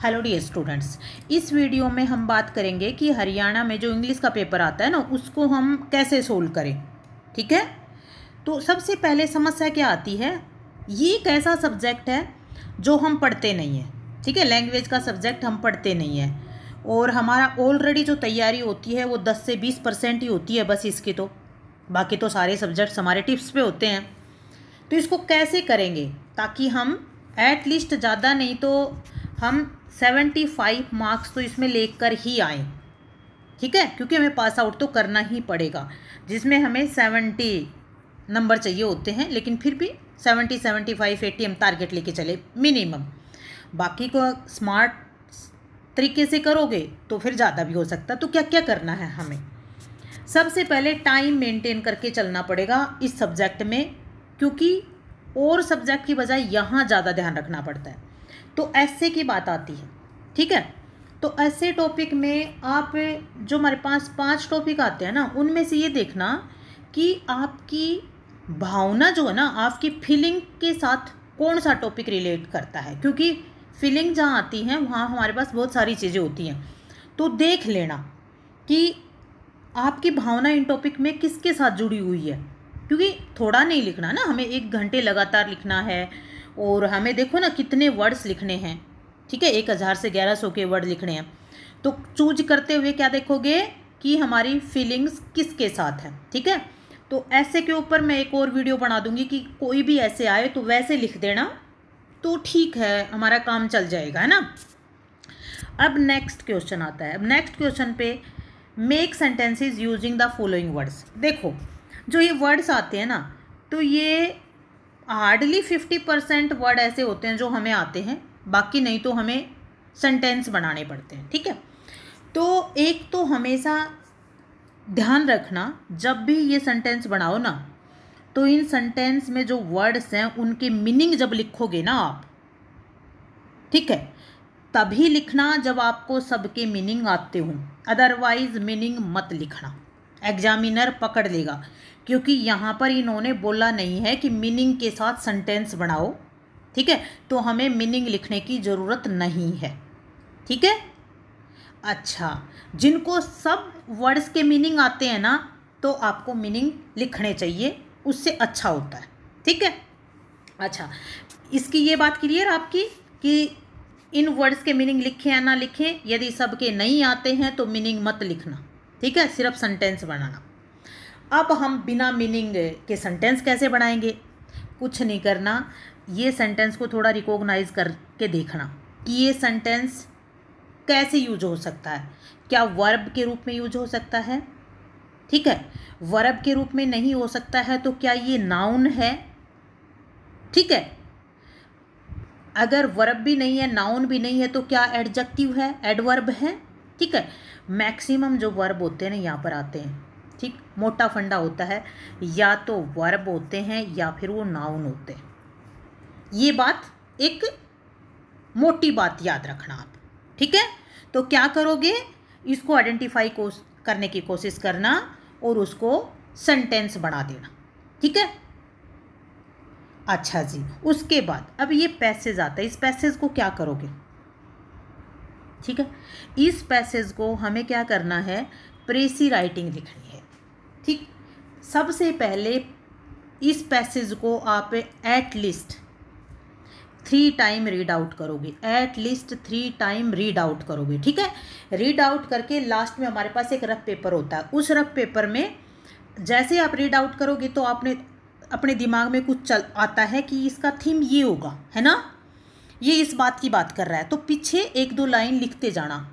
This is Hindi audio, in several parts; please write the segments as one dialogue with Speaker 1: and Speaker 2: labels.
Speaker 1: हेलो डियर स्टूडेंट्स, इस वीडियो में हम बात करेंगे कि हरियाणा में जो इंग्लिश का पेपर आता है ना, उसको हम कैसे सोल्व करें। ठीक है, तो सबसे पहले समस्या क्या आती है, ये एक ऐसा सब्जेक्ट है जो हम पढ़ते नहीं हैं। ठीक है, लैंग्वेज का सब्जेक्ट हम पढ़ते नहीं हैं और हमारा ऑलरेडी जो तैयारी होती है वो 10 से 20% ही होती है बस इसकी, तो बाकी तो सारे सब्जेक्ट्स हमारे टिप्स पे होते हैं। तो इसको कैसे करेंगे ताकि हम एटलीस्ट ज़्यादा नहीं तो हम 75 मार्क्स तो इसमें लेकर ही आएँ। ठीक है, क्योंकि हमें पास आउट तो करना ही पड़ेगा, जिसमें हमें 70 नंबर चाहिए होते हैं, लेकिन फिर भी 70, 75, 80 हम टारगेट लेके चले मिनिमम। बाकी को स्मार्ट तरीके से करोगे तो फिर ज़्यादा भी हो सकता। तो क्या क्या करना है हमें, सबसे पहले टाइम मेंटेन करके चलना पड़ेगा इस सब्जेक्ट में, क्योंकि और सब्जेक्ट की बजाय यहाँ ज़्यादा ध्यान रखना पड़ता है। तो ऐसे की बात आती है। ठीक है, तो ऐसे टॉपिक में आप जो हमारे पास 5 टॉपिक आते हैं ना, उनमें से ये देखना कि आपकी भावना जो है ना, आपकी फीलिंग के साथ कौन सा टॉपिक रिलेट करता है, क्योंकि फीलिंग जहाँ आती हैं वहाँ हमारे पास बहुत सारी चीज़ें होती हैं। तो देख लेना कि आपकी भावना इन टॉपिक में किसके साथ जुड़ी हुई है, क्योंकि थोड़ा नहीं लिखना ना, हमें 1 घंटे लगातार लिखना है और हमें देखो ना कितने वर्ड्स लिखने हैं। ठीक है, 1000 से 1100 के वर्ड लिखने हैं। तो चूज करते हुए क्या देखोगे कि हमारी फीलिंग्स किसके साथ है। ठीक है, तो ऐसे के ऊपर मैं एक और वीडियो बना दूंगी कि कोई भी ऐसे आए तो वैसे लिख देना, तो ठीक है, हमारा काम चल जाएगा, है ना। अब नेक्स्ट क्वेश्चन आता है। अब नेक्स्ट क्वेश्चन पे make sentences using the following words. देखो जो ये वर्ड्स आते हैं ना, तो ये हार्डली 50% वर्ड ऐसे होते हैं जो हमें आते हैं, बाकी नहीं तो हमें सेंटेंस बनाने पड़ते हैं। ठीक है, तो एक तो हमेशा ध्यान रखना, जब भी ये सेंटेंस बनाओ ना, तो इन सेंटेंस में जो वर्ड्स हैं उनकी मीनिंग जब लिखोगे ना आप, ठीक है, तभी लिखना जब आपको सबके मीनिंग आते हों, अदरवाइज मीनिंग मत लिखना, एग्जामिनर पकड़ लेगा। क्योंकि यहाँ पर इन्होंने बोला नहीं है कि मीनिंग के साथ सेंटेंस बनाओ। ठीक है, तो हमें मीनिंग लिखने की ज़रूरत नहीं है। ठीक है, अच्छा, जिनको सब वर्ड्स के मीनिंग आते हैं ना, तो आपको मीनिंग लिखने चाहिए, उससे अच्छा होता है। ठीक है, अच्छा, इसकी ये बात क्लियर आपकी कि इन वर्ड्स के मीनिंग लिखें या ना लिखें, यदि सबके नहीं आते हैं तो मीनिंग मत लिखना। ठीक है, सिर्फ सेंटेंस बनाना। अब हम बिना मीनिंग के सेंटेंस कैसे बनाएंगे, कुछ नहीं करना, ये सेंटेंस को थोड़ा रिकॉग्नाइज करके देखना कि ये सेंटेंस कैसे यूज हो सकता है। क्या वर्ब के रूप में यूज हो सकता है? ठीक है, वर्ब के रूप में नहीं हो सकता है तो क्या ये नाउन है? ठीक है, अगर वर्ब भी नहीं है, नाउन भी नहीं है, तो क्या एडजेक्टिव है, एडवर्ब है? ठीक है, मैक्सिमम जो वर्ब होते हैं ना यहाँ पर आते हैं। ठीक, मोटा फंडा होता है, या तो वर्ब होते हैं या फिर वो नाउन होते हैं। ये बात एक मोटी बात याद रखना आप। ठीक है, तो क्या करोगे, इसको आइडेंटिफाई करने की कोशिश करना और उसको सेंटेंस बना देना। ठीक है, अच्छा जी, उसके बाद अब ये पैसेज आता है, इस पैसेज को क्या करोगे? ठीक है, इस पैसेज को हमें क्या करना है, प्रेसी राइटिंग लिखनी है। ठीक, सबसे पहले इस पैसेज को आप एटलीस्ट 3 टाइम रीड आउट करोगे, एटलीस्ट 3 टाइम रीड आउट करोगे। ठीक है, रीड आउट करके लास्ट में हमारे पास एक रफ पेपर होता है, उस रफ पेपर में जैसे आप रीड आउट करोगे तो आपने अपने दिमाग में कुछ चल आता है कि इसका थीम ये होगा, है ना, ये इस बात की बात कर रहा है, तो पीछे 1-2 लाइन लिखते जाना।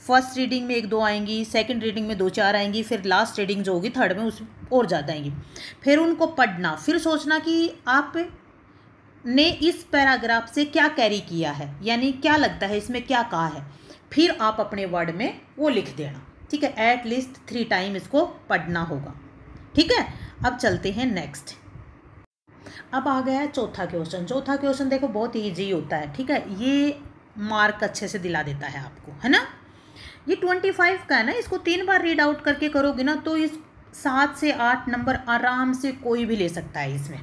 Speaker 1: फर्स्ट रीडिंग में 1-2 आएंगी, सेकंड रीडिंग में 2-4 आएंगी, फिर लास्ट रीडिंग जो होगी थर्ड में उस और ज़्यादा आएंगी। फिर उनको पढ़ना, फिर सोचना कि आप ने इस पैराग्राफ से क्या कैरी किया है, यानी क्या लगता है इसमें क्या कहा है, फिर आप अपने वर्ड में वो लिख देना। ठीक है, एटलीस्ट 3 टाइम इसको पढ़ना होगा। ठीक है, अब चलते हैं नेक्स्ट। अब आ गया है चौथा क्वेश्चन। चौथा क्वेश्चन देखो बहुत ईजी होता है। ठीक है, ये मार्क अच्छे से दिला देता है आपको, है ना। ये 25 का है ना, इसको 3 बार रीड आउट करके करोगे ना, तो इस 7 से 8 नंबर आराम से कोई भी ले सकता है इसमें।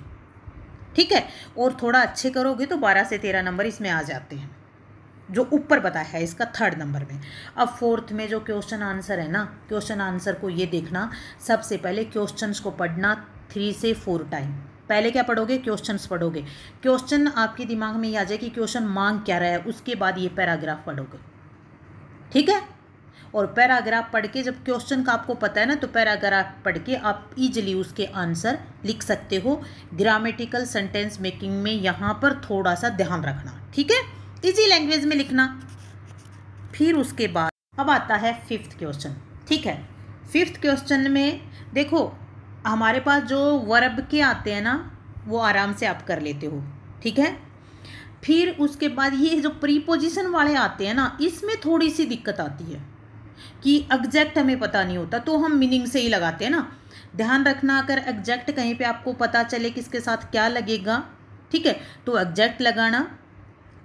Speaker 1: ठीक है, और थोड़ा अच्छे करोगे तो 12 से 13 नंबर इसमें आ जाते हैं। जो ऊपर बताया है इसका थर्ड नंबर में। अब फोर्थ में जो क्वेश्चन आंसर है ना, क्वेश्चन आंसर को ये देखना, सबसे पहले क्वेश्चंस को पढ़ना 3 से 4 टाइम। पहले क्या पढ़ोगे? क्वेश्चंस पढ़ोगे, क्वेश्चन आपके दिमाग में ये आ जाए कि क्वेश्चन मांग क्या रहा है, उसके बाद ये पैराग्राफ पढ़ोगे, ठीक है। और पैराग्राफ पढ़ के जब क्वेश्चन का आपको पता है ना, तो पैराग्राफ पढ़ के आप इजीली उसके आंसर लिख सकते हो। ग्रामेटिकल सेंटेंस मेकिंग में यहाँ पर थोड़ा सा ध्यान रखना, ठीक है, इजी लैंग्वेज में लिखना। फिर उसके बाद अब आता है 5th क्वेश्चन, ठीक है। 5th क्वेश्चन में देखो हमारे पास जो वर्ब के आते हैं ना, वो आराम से आप कर लेते हो, ठीक है। फिर उसके बाद ये जो प्रीपोजिशन वाले आते हैं ना, इसमें थोड़ी सी दिक्कत आती है कि एग्जैक्ट हमें पता नहीं होता, तो हम मीनिंग से ही लगाते हैं ना। ध्यान रखना, अगर एग्जैक्ट कहीं पे आपको पता चले किसके साथ क्या लगेगा, ठीक है, तो एग्जैक्ट लगाना,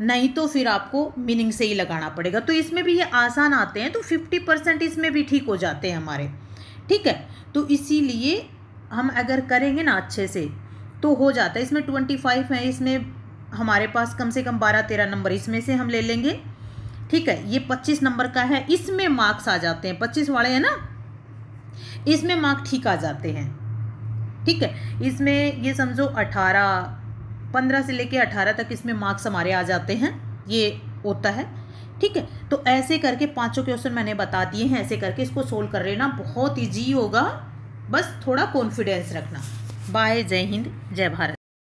Speaker 1: नहीं तो फिर आपको मीनिंग से ही लगाना पड़ेगा। तो इसमें भी ये आसान आते हैं, तो 50% इसमें भी ठीक हो जाते हैं हमारे, ठीक है। तो इसीलिए हम अगर करेंगे ना अच्छे से तो हो जाता है। इसमें 25 है, इसमें हमारे पास कम से कम 12-13 नंबर इसमें से हम ले लेंगे, ठीक है। ये 25 नंबर का है, इसमें मार्क्स आ जाते हैं, 25 वाले हैं ना, इसमें मार्क ठीक आ जाते हैं, ठीक है। इसमें ये समझो 15 से लेके 18 तक इसमें मार्क्स हमारे आ जाते हैं, ये होता है, ठीक है। तो ऐसे करके 5 क्वेश्चन मैंने बता दिए हैं, ऐसे करके इसको सोल्व कर लेना, बहुत ईजी होगा, बस थोड़ा कॉन्फिडेंस रखना। बाय, जय हिंद, जय भारत।